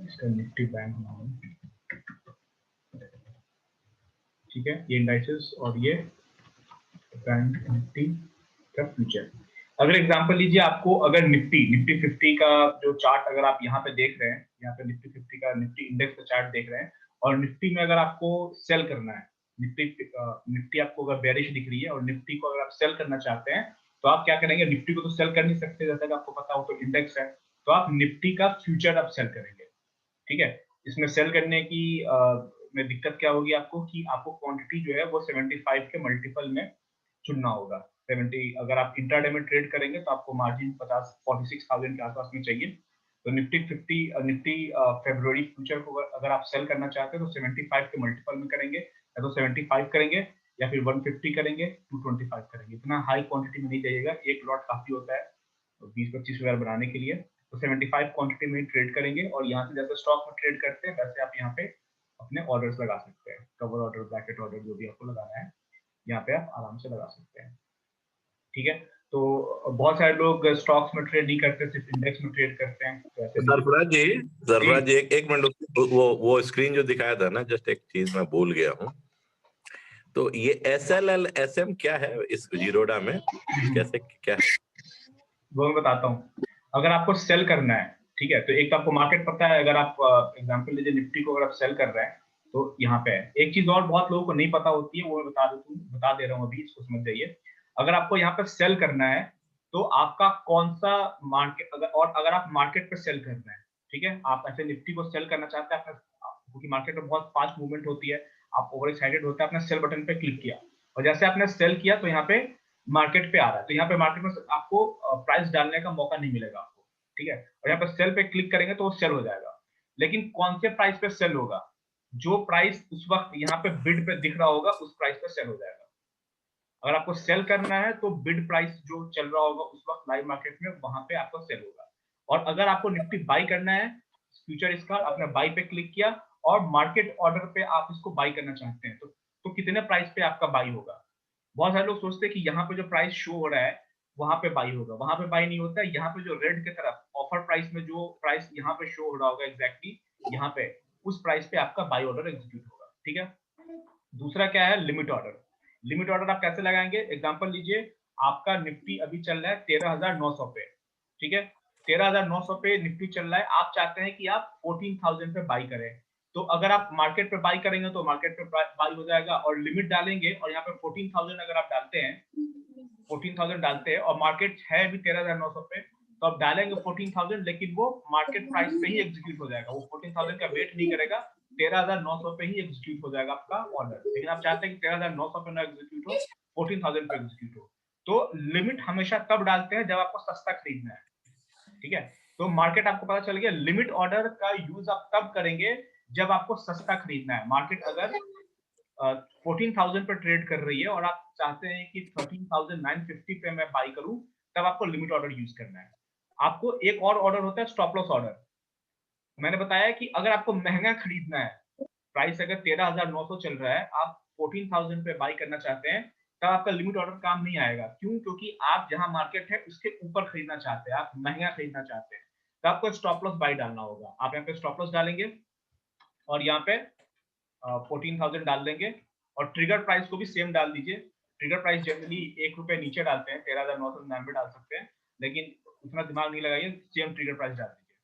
इसका निफ्टी बैंक नाम, ठीक है। ये इंडाइसेस और ये बैंक निफ्टी का फ्यूचर। अगर एग्जांपल लीजिए, आपको अगर निफ्टी 50 का जो चार्ट अगर आप यहाँ पे देख रहे हैं, यहाँ पे निफ्टी 50 का निफ्टी इंडेक्स का चार्ट देख रहे हैं, और निफ्टी में अगर आपको सेल करना है, निफ्टी आपको अगर बेरिश दिख रही है और निफ्टी को अगर आप सेल करना चाहते हैं, तो आप क्या करेंगे? निफ्टी को तो सेल कर नहीं सकते, जैसा कि आपको पता हो तो इंडेक्स है, तो आप निफ्टी का फ्यूचर आप सेल करेंगे। ठीक है, इसमें सेल करने की में दिक्कत क्या होगी आपको, कि आपको क्वांटिटी जो है वो 75 के मल्टीपल में चुनना होगा। 70, अगर आप इंट्राडे में ट्रेड करेंगे तो आपको मार्जिन 46,000 के आसपास में चाहिए। तो निफ्टी 50 निफ्टी फरवरी फ्यूचर को अगर आप सेल करना चाहते हैं तो 75 के मल्टीपल में करेंगे, या तो 75 करेंगे या फिर 150 करेंगे, 225 करेंगे। इतना हाई क्वांटिटी में नहीं जाइएगा, एक लॉट काफी होता है 20-25 हजार बनाने के लिए। तो 75 क्वांटिटी में ट्रेड करेंगे, और यहाँ से जैसे स्टॉक में ट्रेड करते हैं वैसे आप यहाँ पे अपने ऑर्डर्स लगा सकते हैं, कवर ऑर्डर, ब्रैकेट ऑर्डर, जो भी आपको लगाना है यहाँ पे आप आराम से लगा सकते हैं। ठीक है, तो बहुत सारे लोग स्टॉक्स में ट्रेड नहीं करते, सिर्फ इंडेक्स में ट्रेड करते हैं, तो ऐसे नहीं।
सरफराज जी एक मिनट, वो स्क्रीन जो दिखाया था ना, जस्ट एक चीज मैं भूल गया हूँ। तो ये SLL SM क्या है इस जीरोडा में, कैसे क्या है?
वो मैं बताता हूँ। अगर आपको सेल करना है, ठीक है, तो एक तो आपको मार्केट पता है। अगर आप एग्जांपल लीजिए, निफ्टी को अगर आप सेल कर रहे हैं तो यहाँ पे है। एक चीज और बहुत लोगों को नहीं पता होती है, वो मैं बता दे रहा हूँ अभी, इसको समझ जाइए। अगर आपको यहाँ पे सेल करना है तो आपका कौन सा मार्केट, अगर आप मार्केट पे सेल करना है, ठीक है, आप ऐसे निफ्टी को सेल करना चाहते हैं, क्योंकि मार्केट में बहुत फास्ट मूवमेंट होती है, आप ओवर एक्साइटेड होते हैं, आपने सेल बटन पे क्लिक किया, और जैसे आपने सेल किया तो यहाँ पे मार्केट पे आ रहा है, तो यहाँ पे मार्केट में आपको प्राइस डालने का मौका नहीं मिलेगा आपको। ठीक है, और यहाँ पे सेल पे क्लिक करेंगे तो वो सेल हो जाएगा। लेकिन कौन से प्राइस पे सेल होगा? जो प्राइस उस वक्त यहाँ पे बिड पे दिख रहा होगा उस प्राइस पे सेल हो जाएगा। अगर आपको सेल करना है तो बिड प्राइस जो चल रहा होगा उस वक्त लाइव मार्केट में, वहां पे आपको सेल होगा। और अगर आपको निफ्टी बाई करना है, फ्यूचर इसका, आपने बाई पे क्लिक किया और मार्केट ऑर्डर पे आप इसको बाई करना चाहते हैं, तो कितने प्राइस पे आपका बाई होगा? बहुत सारे लोग सोचते हैं कि यहाँ पे जो प्राइस शो हो रहा है वहां पे बाई होगा, वहां पे बाई नहीं होता है। यहाँ पे जो रेड की तरफ ऑफर प्राइस में जो प्राइस यहाँ पे शो हो रहा होगा एग्जैक्टली यहाँ पे, उस प्राइस पे आपका बाई ऑर्डर एग्जीक्यूट होगा। ठीक है, दूसरा क्या है? Limit order. लिमिट ऑर्डर आप कैसे लगाएंगे? एग्जांपल लीजिए, आपका निफ्टी अभी चल रहा है 13,900 पे, ठीक है, 13,900 पे निफ्टी चल रहा है, आप चाहते हैं कि आप 14,000 पे बाई करें। तो अगर आप मार्केट पे बाई करेंगे तो मार्केट पे बाई हो जाएगा, और लिमिट डालेंगे और यहाँ पे 14,000 अगर आप डालते हैं, 14,000 डालते हैं और मार्केट है भी 13,900 पे, तो आप डालेंगे 14,000, लेकिन वो मार्केट प्राइस पे ही एग्जीक्यूट हो जाएगा, वो 14,000 का वेट नहीं करेगा, 13,900 पे ही एग्जीक्यूट हो जाएगा आपका ऑर्डर। लेकिन आप चाहते हैं कि 13,900 पे ना एग्जीक्यूट हो, 14,000 पे एग्जीक्यूट हो। तो लिमिट हमेशा तब डालते हैं जब आपको सस्ता खरीदना है। ठीक है, तो मार्केट आपको पता चल गया, लिमिट ऑर्डर का यूज आप तब करेंगे जब आपको सस्ता खरीदना है। मार्केट अगर 14,000 पर ट्रेड कर रही है और आप चाहते हैं कि 13,950 पे मैं बाई करूं, तब आपको लिमिट ऑर्डर यूज करना है। आपको एक और ऑर्डर होता है स्टॉप लॉस ऑर्डर। मैंने बताया कि अगर आपको महंगा खरीदना है, प्राइस अगर 13,900 चल रहा है, आप 14,000 पे बाई करना चाहते हैं, तब आपका लिमिट ऑर्डर काम नहीं आएगा। क्यों? क्योंकि आप जहां मार्केट है उसके ऊपर खरीदना चाहते हैं, आप महंगा खरीदना चाहते हैं, तो आपको स्टॉप लॉस बाई डालना होगा। आप यहाँ पे स्टॉप लॉस डालेंगे और यहाँ पे 14,000 डाल देंगे, और ट्रिगर प्राइस को भी सेम डाल दीजिए। ट्रिगर प्राइस जनरली ₹1 नीचे डालते हैं, 13,999 डाल सकते हैं, लेकिन उतना दिमाग नहीं लगाइए, सेम ट्रिगर प्राइस डाल दीजिए।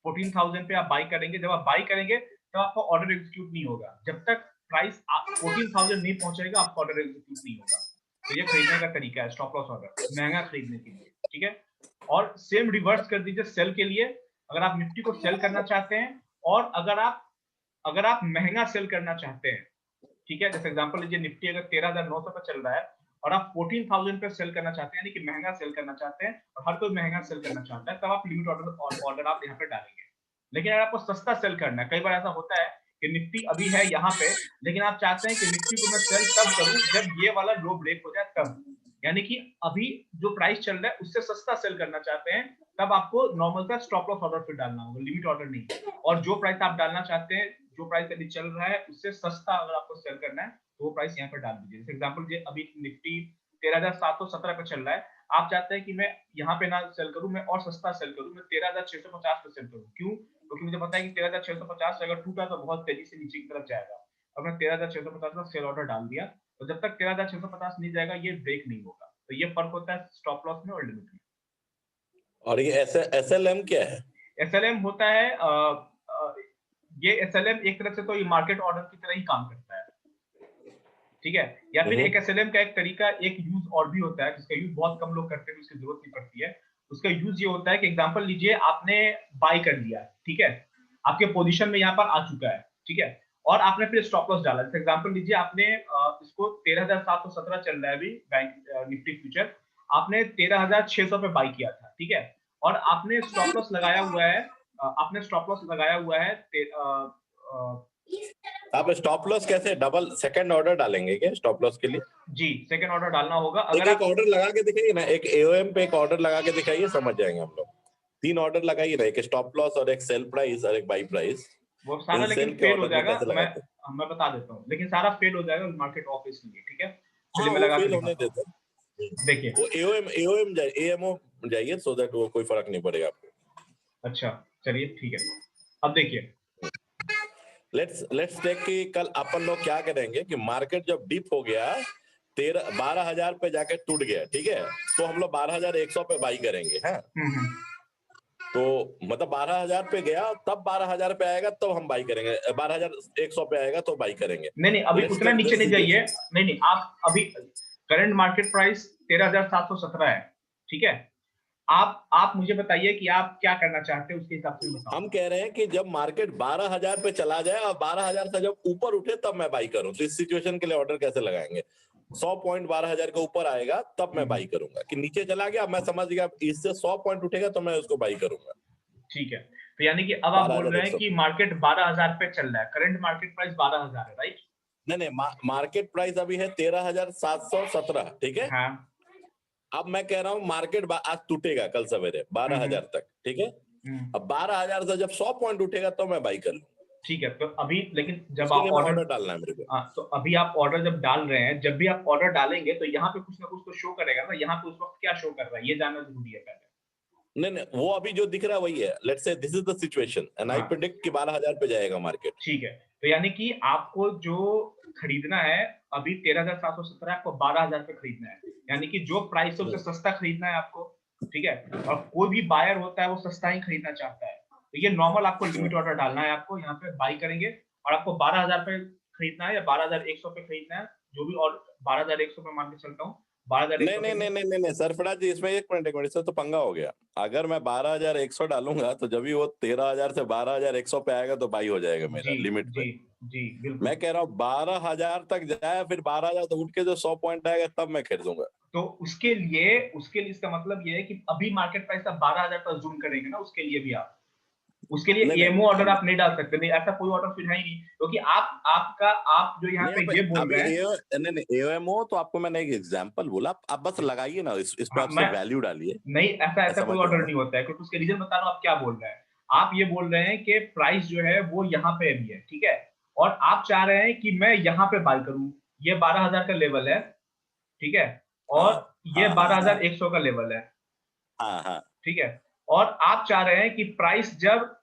14,000 पे आप बाई करेंगे, जब आप बाई करेंगे तब आपका ऑर्डर एग्जीक्यूट नहीं होगा, जब तक प्राइस 14,000 नहीं पहुंचेगा आपका ऑर्डर एग्जीक्यूट नहीं होगा। तो ये खरीदने का तरीका है, स्टॉप लॉस ऑर्डर, महंगा खरीदने के लिए। ठीक है, और सेम रिवर्स कर दीजिए सेल के लिए। अगर आप निफ्टी को सेल करना चाहते हैं, और अगर आप महंगा सेल करना चाहते हैं, ठीक है, जैसे एग्जांपल लीजिए, निफ्टी अगर 13,900 पे चल रहा है और आप 14,000 पे सेल करना चाहते हैं, यानी कि महंगा सेल करना चाहते हैं, और हर कोई महंगा सेल करना चाहता है, तब आप लिमिट ऑर्डर आप यहाँ पे डालेंगे। लेकिन अगर आपको सस्ता सेल करना है, कई बार ऐसा होता है कि निफ्टी अभी है यहाँ पे, लेकिन आप चाहते हैं कि निफ्टी को मैं सेल तब करूं जब ये वाला लो ब्रेक हो जाए तब, यानी कि अभी जो प्राइस चल रहा है उससे सस्ता सेल करना चाहते हैं, तब आपको नॉर्मल सा स्टॉप लॉस ऑर्डर फिर डालना होगा, लिमिट ऑर्डर नहीं। और जो प्राइस आप डालना चाहते हैं, जो प्राइस अभी चल रहा है उससे सस्ता अगर आपको सेल करना है, तो वो प्राइस यहाँ पर डाल दीजिए। जैसे एग्जांपल अभी निफ्टी 13,717 पे चल रहा है, आप चाहते हैं कि मैं यहाँ पे ना सेल करूं, मैं और सस्ता सेल करूं, मैं 13,650 पे सेल करूं। क्यों? क्योंकि मुझे पता है कि 13,650 से अगर टूटा तो बहुत तेजी से नीचे की तरफ जाएगा, और मैं 13,650 का सेल ऑर्डर डाल दिया, तो जब तक 13,650 नहीं जाएगा ये ब्रेक नहीं होगा। तो ये फर्क होता है स्टॉप लॉस में और लिमिट में।
और ये SLM क्या है?
SLM होता है ये SLM एक तरह से तो ये मार्केट ऑर्डर की तरह ही काम करता है, ठीक है। या फिर एक SLM का एक तरीका, एक यूज और भी होता है जिसका यूज बहुत कम लोग करते हैं, उसकी जरूरत नहीं पड़ती है। उसका यूज ये होता है कि एग्जांपल लीजिए, आपने बाय कर लिया, ठीक है, आपके पोजीशन में यहाँ पर आ चुका है, ठीक है, और आपने फिर स्टॉप लॉस डाला। जैसे एग्जांपल लीजिए, आपने इसको 13,717 चल रहा है अभी बैंक निफ्टी फ्यूचर, आपने 13,600 पे बाय किया था, ठीक है, और आपने स्टॉप लॉस लगाया हुआ है, आपने स्टॉप लॉस लगाया हुआ है
आप स्टॉप लॉस कैसे डबल सेकंड ऑर्डर डालेंगे क्या स्टॉप लॉस के लिए?
जी, सेकंड ऑर्डर डालना होगा।
एक एक ऑर्डर लगा के दिखाइए ना, एक AOM पे एक ऑर्डर लगा के दिखाइए, समझ जाएंगे हम लोग। 3 ऑर्डर लगाइए ना, एक स्टॉप लॉस और एक सेल प्राइस और एक बाई प्राइस।
वो सारा
इन
लेकिन
सेल के
फेल हो
ऑर्डर में
जाएगा,
कैसे लगाते हैं?
मैं बता देता हूँ, लेकिन सारा फेल हो जाएगा मार्केट ऑफ इसलिए, ठीक है।
हाँ,
चलिए मैं
वो
लगा के
फेल होने
दिखाता हूँ,
देते हैं।
देखिए।
वो AOM जाइए, AMO जाइए, सो दैट वो कोई फर्क नहीं पड़ेगा आपको।
अच्छा, चलिए ठीक है, अब देखिए।
लेट्स टेक कि कल अपन लोग क्या करेंगे कि मार्केट जब डिप हो गया 12,000 पे जाके टूट गया, ठीक है, तो हम लोग 12,100 पे बाई करेंगे। हाँ, तो मतलब 12,000 पे गया, तब 12,000 पे आएगा तो हम बाई करेंगे, 12,100 पे आएगा तो बाई करेंगे।
नहीं नहीं, अभी
Let's
उतना
take
नीचे
this
नहीं जाइए।
situation.
नहीं नहीं, आप अभी करंट मार्केट प्राइस 13,717 है, ठीक है। आप मुझे बताइए कि आप क्या करना चाहते हैं, उसके हिसाब से बताओ।
हम कह रहे हैं कि जब मार्केट 12,000 पे चला जाए और 12,000 से जब ऊपर उठे तब मैं बाई करूं, तो इस सिचुएशन के लिए ऑर्डर कैसे लगाएंगे? 100 पॉइंट 12,000 के ऊपर आएगा तब मैं बाई करूंगा, कि नीचे चला गया मैं समझ गया इससे 100 पॉइंट उठेगा तो मैं उसको बाई करूंगा।
ठीक है, तो यानी कि अब आप बोल रहे हैं
12,100
कि मार्केट 12,000 पे चल रहा है, करंट मार्केट प्राइस 12,000 है, राइट?
नहीं, मार्केट प्राइस अभी है 13,717, ठीक है।
हाँ।
अब मैं कह रहा हूँ मार्केट आज टूटेगा कल सवेरे 12,000 तक, ठीक है। अब 12,000 से जब 100 पॉइंट उठेगा तो मैं बाई कर लूँ।
ठीक है, तो अभी लेकिन जब
उसके
आप
लिए मैं ऑर्डर डालना है मेरे को।
तो अभी आप ऑर्डर जब डाल रहे हैं, जब भी आप ऑर्डर डालेंगे तो यहाँ पे कुछ ना कुछ तो शो करेगा ना, यहाँ पे उस वक्त क्या शो कर रहा है ये जानना जरूरी है पहले।
नहीं, वो अभी जो दिख रहा है वही है। Let's say this is the situation and I predict कि 12,000 पे जाएगा मार्केट।
ठीक है, तो यानी कि आपको जो खरीदना है अभी 13,717, आपको 12,000 पे खरीदना है, यानी कि जो प्राइस है उससे सस्ता खरीदना है आपको, ठीक है। और कोई भी बायर होता है वो सस्ता ही खरीदना चाहता है, तो ये नॉर्मल आपको लिमिट ऑर्डर डालना है, आपको यहाँ पे बाई करेंगे और आपको 12,000 पे खरीदना है या 12,100 पे खरीदना है, जो भी, और 12,100 पे मान के चलता हूँ, 12,100 पे
नहीं सरफराज जी, इसमें एक मिनट इससे तो पंगा हो गया। अगर मैं 12,100 डालूंगा तो जब भी वो 13,000 से 12,100 पे आएगा तो बाई हो जाएगा मेरा लिमिट पे।
जी बिल्कुल।
मैं कह रहा हूँ 12,000 तक जाए, फिर 12,000 तक उठ के जो 100 पॉइंट आएगा तब मैं खरीदूंगा।
तो उसके लिए इसका मतलब ये है कि अभी मार्केट प्राइस आप 12,000 पर जूम करेंगे ना, उसके लिए भी आप उसके लिए एमओ ऑर्डर आप नहीं डाल सकते, नहीं ऐसा कोई ऑर्डर फिर है ही नहीं, क्योंकि आप जो यहाँ पे ये बोल रहे हैं।
नहीं, एओएमओ तो आपको मैंने एक एग्जांपल बोला, आप बस लगाइए ना, इस पे आप सिर्फ वैल्यू डालिए।
नहीं, ऐसा कोई ऑर्डर नहीं होता है, क्योंकि उसके रीजन बता रहा हूँ आप क्या बोल रहे हैं। आप ये बोल रहे हैं कि प्राइस जो है वो यहाँ पे भी है, ठीक है, और आप चाह रहे हैं कि मैं यहाँ पे बाय करूं, ये 12,000 का लेवल है, ठीक है, और ये 12,100 का लेवल है, ठीक है, और आप चाह रहे हैं कि प्राइस जब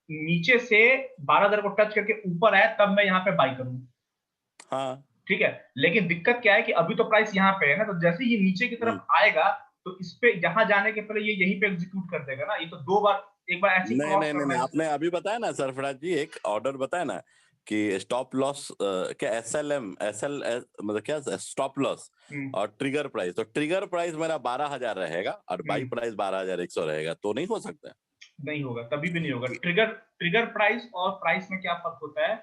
नीचे से 12,000 को टच करके ऊपर आए तब मैं यहाँ पे बाई करूं। ठीक है, लेकिन दिक्कत क्या है कि अभी तो प्राइस यहाँ पे है ना, तो जैसे ये नीचे की तरफ आएगा तो इस पे यहाँ जाने के पहले ये यहीं पे एग्जीक्यूट कर देगा ना, ये तो दो बार, एक बार ऐसी
नहीं, आपने अभी बताया ना सरफराज जी, एक ऑर्डर बताया ना कि स्टॉप लॉस क्या SLM मतलब क्या स्टॉप लॉस और ट्रिगर प्राइस, तो ट्रिगर प्राइस मेरा 12,000 रहेगा और बाई प्राइस 12,100 रहेगा, तो नहीं हो सकता?
नहीं होगा, कभी भी नहीं होगा। ट्रिगर प्राइस और प्राइस में क्या फर्क होता है?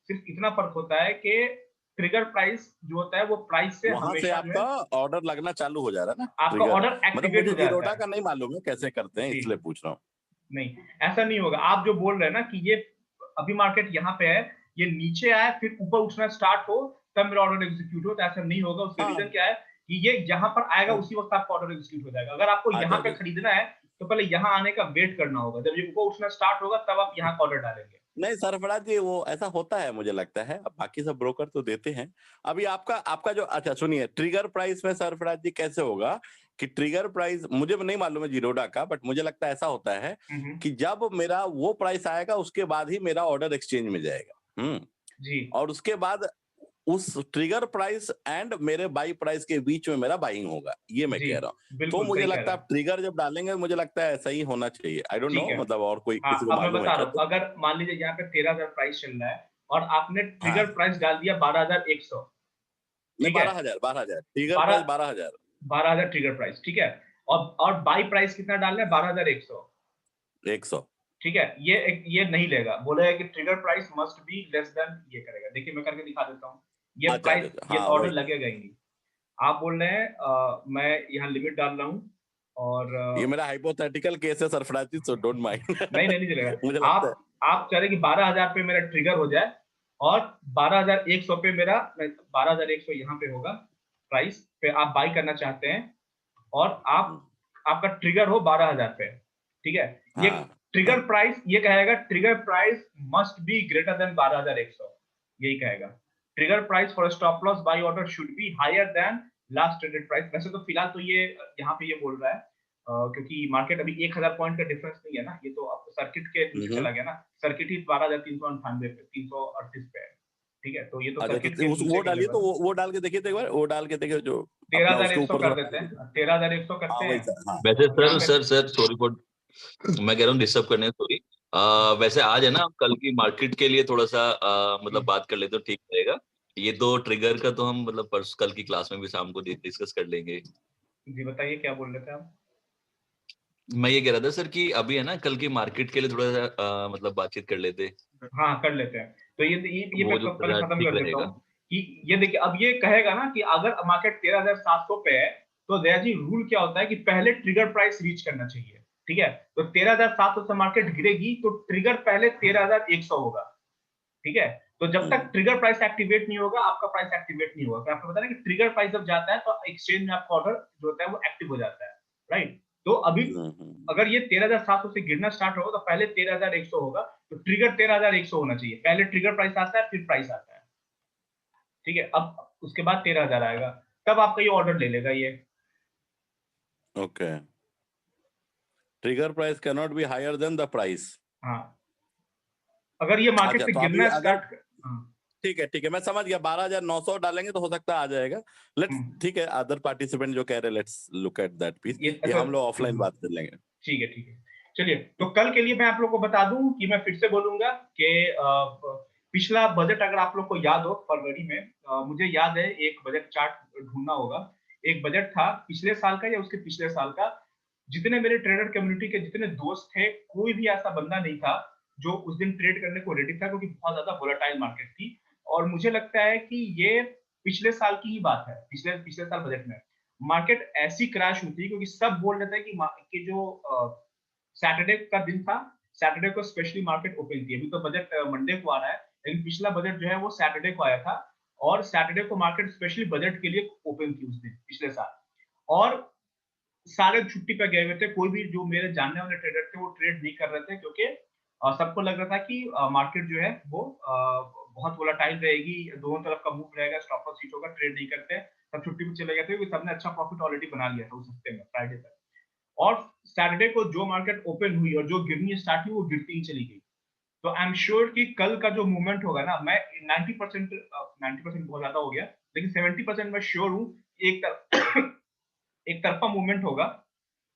सिर्फ इतना फर्क होता है कि ट्रिगर प्राइस जो होता है वो प्राइस से
वहां से आपका ऑर्डर लगना चालू हो जा रहा है ना,
आपका ऑर्डर
मतलब
एक्टिवेट
मुझे
हो जाता
जीरोडा
है।
का नहीं मालूम है कैसे करते हैं, इसलिए पूछ रहा हूँ।
नहीं, ऐसा नहीं होगा। आप जो बोल रहे हैं ना कि ये अभी मार्केट यहाँ पे है, ये नीचे आए फिर ऊपर उठना स्टार्ट हो तब मेरा ऑर्डर एग्जीक्यूट हो, तो ऐसा नहीं होगा। उसका रीजन क्या है कि ये यहाँ पर आएगा उसी वक्त आपका ऑर्डर एग्जीक्यूट हो जाएगा। अगर आपको यहाँ पे खरीदना है तो पहले यहाँ आने का वेट करना होगा, जब ये ऊपर उठना स्टार्ट होगा तब आप यहाँ का ऑर्डर डालेंगे।
नहीं सरफराज जी, वो ऐसा होता है मुझे लगता है, अब बाकी सब ब्रोकर तो देते हैं। अभी आपका जो, अच्छा सुनिए, ट्रिगर प्राइस में सरफराज जी कैसे होगा कि ट्रिगर प्राइस मुझे नहीं मालूम है जीरोडा का, बट मुझे लगता है ऐसा होता है कि जब मेरा वो प्राइस आएगा उसके बाद ही मेरा ऑर्डर एक्सचेंज में जाएगा।
जी।
और उसके बाद उस ट्रिगर प्राइस एंड मेरे बाई प्राइस के बीच में मेरा बाइंग होगा, ये मैं कह रहा हूँ। तो मुझे लगता है आप ट्रिगर जब डालेंगे, मुझे लगता है ऐसा ही होना चाहिए। आई डोंट नो, मतलब और कोई किसी को मालूम है क्या?
अगर मान लीजिए यहाँ पे 13,000 प्राइस चल रहा है और आपने ट्रिगर प्राइस डाल दिया 12,100,
नहीं 12,000 ट्रिगर प्राइस
12,000 ट्रिगर प्राइस, ठीक है। और बाई प्राइस कितना डालना है? 12,100। ठीक है, ये नहीं लेगा, बोलेगा कि trigger price must be less than, ये करेगा। देखिए मैं करके दिखा देता हूँ। ये प्राइस, ये ऑर्डर लगेगा ही नहीं। आप बोल रहे हैं मैं यहाँ लिमिट डाल रहा हूँ और
ये मेरा हाइपोथेटिकल केस है सरफराजी, सो डोंट माइंड।
नहीं चलेगा। आप चाह रहे कि 12,000 पे मेरा ट्रिगर हो जाए और 12,100 पे मेरा 12,100 यहाँ पे होगा प्राइस पे आप बाई करना चाहते हैं और आपका ट्रिगर हो 12,000 पे, ठीक है। ये ट्रिगर प्राइस ये कहेगा trigger price must be greater than 12,100, यही कहेगा। Trigger price for stop loss buy order should be higher than last traded price. वैसे तो फिलहाल तो ये यहाँ पे ये बोल रहा है क्योंकि मार्केट अभी 1,000 पॉइंट का डिफरेंस नहीं है ना, ये तो आपको सर्किट के नीचे चला गया ना। सर्किट ही 12,398 पे 338 पे है, ठीक है। तो ये तो सर्किट के
वो डालिए, तो वो डाल के देखिए एक बार, वो डाल के देखिए जो
13,100 कर देते हैं, 13,100 करते हैं।
वैसे सर सॉरी फॉर, मैं कह रहा हूँ डिस्टर्ब करने, सॉरी। वैसे आज है ना, कल की मार्केट के लिए थोड़ा सा मतलब बात कर लेते तो ठीक रहेगा। ये तो ट्रिगर का तो हम मतलब कल की क्लास में भी शाम को डिस्कस कर लेंगे।
जी बताइए क्या बोल रहे थे आप?
मैं ये कह रहा था सर कि अभी है ना, कल की मार्केट के लिए थोड़ा सा मतलब बातचीत कर लेते।
हाँ कर लेते हैं। तो ये पहले खत्म कर देता हूँ कि ये देखिए, अब ये कहेगा ना कि अगर मार्केट 13,700 पे है तो दया जी रूल क्या होता है कि पहले ट्रिगर प्राइस रीच करना चाहिए, ठीक है। तो 13,700 से मार्केट गिरेगी तो ट्रिगर पहले 13,100 होगा, ठीक है। तो जब तक ट्रिगर प्राइस एक्टिवेट नहीं होगा आपका प्राइस एक्टिवेट नहीं होगा। आपको पता है कि ट्रिगर प्राइस जब जाता है तो एक्सचेंज में आपका ऑर्डर जो होता है वो एक्टिव हो जाता है, राइट। तो अभी अगर ये 13,700 से गिरना स्टार्ट होगा तो पहले 13,100 होगा, तो ट्रिगर 13,100 होना चाहिए। पहले ट्रिगर प्राइस आता है फिर प्राइस आता है, ठीक है। अब उसके बाद 13,000 आएगा, तब आपका ये ऑर्डर ले लेगा ये।
Okay, trigger price can not be higher than the price.
हाँ, अगर ये मार्केट से गिरना स्टार्ट,
ठीक है मैं समझ गया। 12,900 डालेंगे तो हो सकता है आ जाएगा। लेट्स, ठीक है, अदर पार्टिसिपेंट जो कह रहे, let's look at that piece. ये हम लोग ऑफलाइन बात कर लेंगे।
ठीक है। चलिए, तो कल के लिए मैं आप लोग को बता दूं कि मैं फिर से बोलूंगा कि पिछला बजट अगर आप लोग को याद हो फरवरी में, मुझे याद है एक बजट चार्ट ढूंढना होगा। एक बजट था पिछले साल का या उसके पिछले साल का। जितने मेरे ट्रेडर कम्युनिटी के जितने दोस्त थे, कोई भी ऐसा बंदा नहीं था जो उस दिन ट्रेड करने को रेडी था, क्योंकि बहुत ज्यादा वोलेटाइल मार्केट थी। और मुझे लगता है कि ये पिछले साल की ही बात है। पिछले साल बजट में मार्केट ऐसी क्रैश हुई थी क्योंकि सब बोल रहे थे कि जो सैटरडे का दिन था, सैटरडे को स्पेशली मार्केट ओपन थी। अभी तो बजट मंडे को आ रहा है, लेकिन पिछला बजट जो है वो सैटरडे को आया था और सैटरडे को मार्केट स्पेशली बजट के लिए ओपन थी उस दिन पिछले साल। और सारे छुट्टी पे गए हुए थे, कोई भी जो मेरे जानने वाले ट्रेडर थे वो ट्रेड नहीं कर रहे थे, क्योंकि सबको लग रहा था कि मार्केट जो है वो बहुत वोलेटाइल रहेगी, दोनों तरफ का मूव रहेगा, स्टॉप लॉस हिट होगा, ट्रेड नहीं करते। सब छुट्टी पे चले गए थे क्योंकि सबने अच्छा प्रॉफिट ऑलरेडी बना लिया था उस हफ्ते में, फ्राइडे तक। और सैटरडे को जो मार्केट ओपन हुई और जो गिरनी स्टार्ट हुई वो गिरती ही चली गई। तो आई एम श्योर कि कल का जो मूवमेंट होगा ना, मैं 90% बहुत ज्यादा हो गया, लेकिन 70% मैं श्योर हूँ एक तरफा मूवमेंट होगा।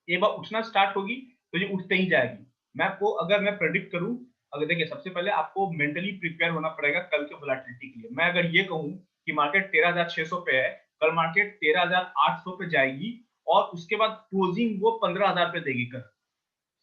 एक बार उठना स्टार्ट होगी तो ये उठते ही जाएगी। मैं आपको अगर मैं प्रेडिक्ट करूं, अगर देखिए सबसे पहले आपको मेंटली प्रिपेयर होना पड़ेगा कल के वोलेटिलिटी के लिए। मैं अगर ये कहूं कि मार्केट 13,600 पे है, कल मार्केट 13,800 पे जाएगी और उसके बाद क्लोजिंग वो 15,000 पे देगी, कल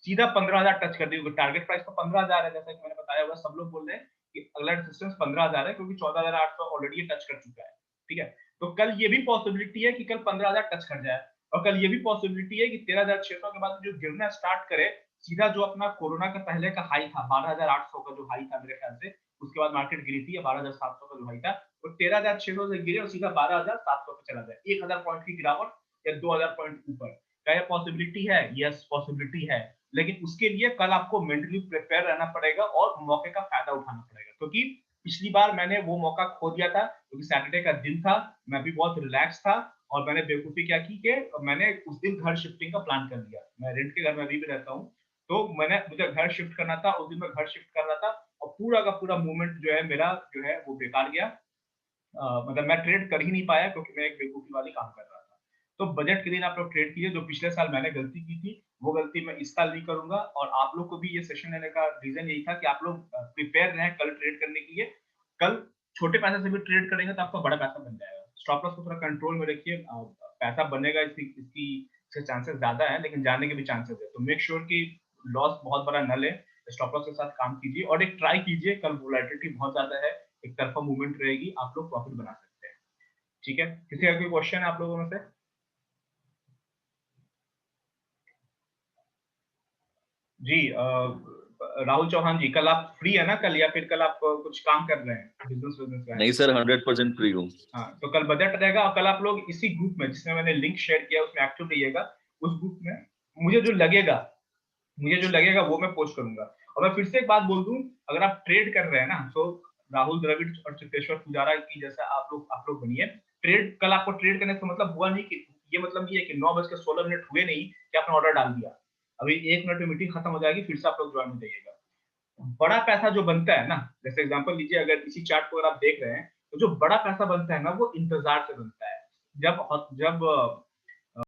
सीधा 15,000 टच कर देगी। टारगेट प्राइस तो 15,000 है, जैसा कि मैंने बताया हुआ। सब लोग बोल रहे हैं कि अगला रेजिस्टेंस 15,000 है क्योंकि 14,800 ऑलरेडी टच कर चुका है, ठीक है। तो कल ये भी पॉसिबिलिटी है कि कल 15,000 टच कर जाए और कल ये भी पॉसिबिलिटी है कि 13,600 के बाद जो गिरना स्टार्ट करे, सीधा जो अपना कोरोना का पहले का हाई था 12,800 का जो हाई था मेरे ख्याल से, उसके बाद मार्केट गिरी थी, 12,700 का जो हाई था, वो 13,600 से गिरे और सीधा 12,700 पे चला जाए। 1,000 पॉइंट की गिरावट या 2,000 पॉइंट ऊपर, क्या यह पॉसिबिलिटी है? यस, पॉसिबिलिटी है। लेकिन उसके लिए कल आपको मेंटली प्रिपेयर रहना पड़ेगा और मौके का फायदा उठाना पड़ेगा, क्योंकि पिछली बार मैंने वो मौका खो दिया था क्योंकि सैटरडे का दिन था, मैं भी बहुत रिलैक्स था और मैंने बेवकूफी क्या की कि मैंने उस दिन घर शिफ्टिंग का प्लान कर लिया। मैं रेंट के घर में अभी भी रहता हूँ, तो मुझे घर शिफ्ट करना था, उस दिन मैं घर शिफ्ट कर रहा था और पूरा का पूरा मूवमेंट जो है मेरा जो है वो बेकार गया। मतलब मैं ट्रेड कर ही नहीं पाया क्योंकि मैं एक बेवकूफी वाली काम कर रहा था। तो बजट के दिन आप लोग ट्रेड कीजिए। जो पिछले साल मैंने गलती की थी वो गलती मैं इस साल नहीं करूंगा। और आप लोग को भी ये सेशन लेने का रीजन यही था कि आप लोग प्रिपेयर रहें कल ट्रेड करने के लिए। कल छोटे पैसे से भी ट्रेड करेंगे तो आपका बड़ा पैसा बन जाएगा। स्टॉप लॉस को थोड़ा कंट्रोल में रखिए। पैसा बनेगा इसकी चांसेस ज्यादा है, लेकिन जाने के भी चांसेस है। तो मेक श्योर कि लॉस बहुत बड़ा न ले। स्टॉप लॉस के साथ काम कीजिए और एक ट्राई कीजिए। कल वोलेटिलिटी बहुत ज्यादा है, एक तरफा मूवमेंट रहेगी, आप लोग प्रॉफिट बना सकते हैं। ठीक है, किसी का कोई क्वेश्चन है आप लोगों में से? जी राहुल चौहान जी, कल आप फ्री है ना कल, या फिर कल आप कुछ काम कर रहे हैं बिजनेस का?
नहीं सर, 100% फ्री हूँ।
हाँ, तो कल बजट रहेगा और कल आप लोग इसी ग्रुप में जिसमें मैंने लिंक शेयर किया उसमें एक्टिव रहिएगा। उस ग्रुप में मुझे जो लगेगा वो मैं पोस्ट करूंगा। और मैं फिर से एक बात बोल दूं, अगर आप ट्रेड कर रहे हैं ना तो राहुल द्रविड़ और चित्तेश्वर पुजारा की जैसा आप लोग बनिए। ट्रेड कल आपको ट्रेड करने से मतलब हुआ नहीं कि ये मतलब ये है कि 9:16 हुए नहीं कि आपने ऑर्डर डाल दिया। अभी 1 मिनट में मीटिंग खत्म हो जाएगी, फिर से आप लोग ज्वाइन हो जाइएगा। बड़ा पैसा जो बनता है ना, जैसे एग्जांपल लीजिए, अगर इसी चार्ट को अगर आप देख रहे हैं तो जो बड़ा पैसा बनता है ना वो इंतजार से बनता है। जब